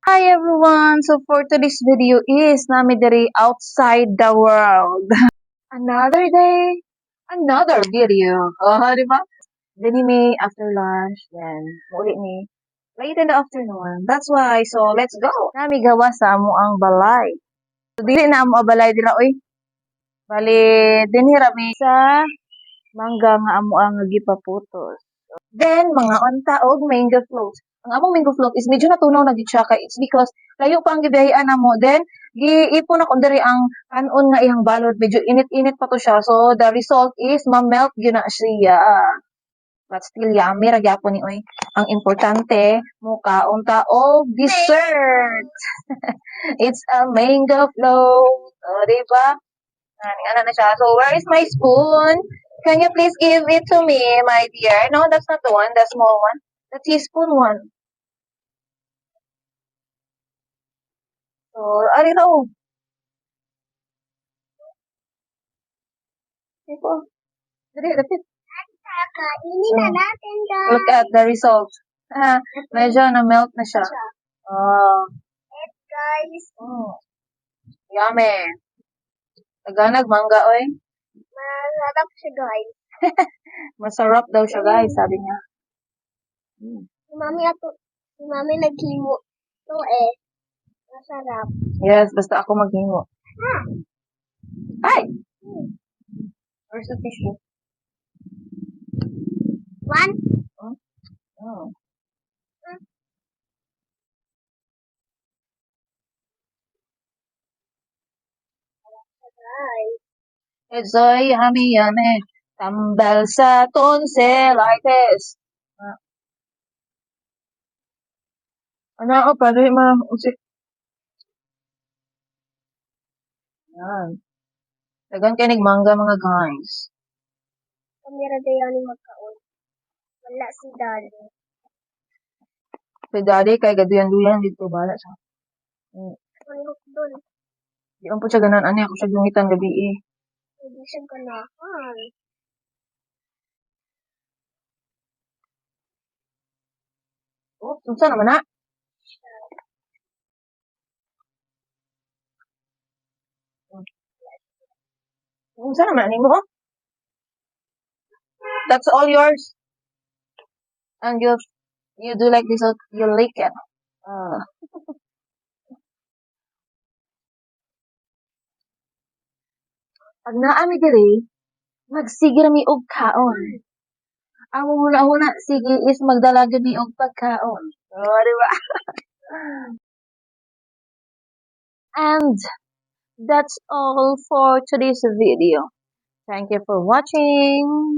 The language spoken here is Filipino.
Hi everyone! So for today's video is nami diri outside the world. Another day, another video. Oh, di ba? Then may after lunch, then muli ni late in the afternoon. That's why, so let's go. Nami gawa sa amo ang balay. So dili na amo ang balay dila, oy. Bali, dinhi rami sa mangga nga amo ang gipaputos. Then, mga unta og mango float. Ang among mango float is medyo natunaw na gid siya kay it's because layo pa ang gibiyahean namo. Then, giipon ako diri ang kanon nga iyang balod. Medyo init-init pa to siya. So, the result is ma-melt gyud na siya. But still yummy ra gyapon ni oy. Ang importante, mukaon ta og dessert. It's a mango float. O, diba? Ano na siya. So, where is my spoon? Can you please give it to me, my dear? No, that's not the one, the small one. The teaspoon one. So, ano ito? Ito. Dali, repeat. Kakainin na natin, guys. Look at the result. Medyo na-melt na siya. Oh, Guys, yummy. Taganag, mangga, oy. masarap siya, guys. Masarap daw siya, guys, sabi niya. Si Mami naghimo. Ito masarap. Yes, basta ako maghingo. Ay! Where's the tissue? One, Oh. guys. It's so yummy, yummy. Tambal sa tonsillitis. Ano ako, pwede usik. Yan. Dagan kinig mangga mga guys. Kamera dayon ni magkaon. Wala si Daddy. Si daddy kay gaduyan-duyan dito bala siya. Manok doon. Di man po siya ganan ani ako siya gungitan gabi eh. Hindi siya ganahan. Oh, unsa naman na? Unsa naman nimo? That's all yours. And you do like this, you lick it. Pag naami diri, magsigir mi og kaon. Ang huna-huna, sige is magdala gid mi og pagkaon. Oh, di ba? And that's all for today's video. Thank you for watching.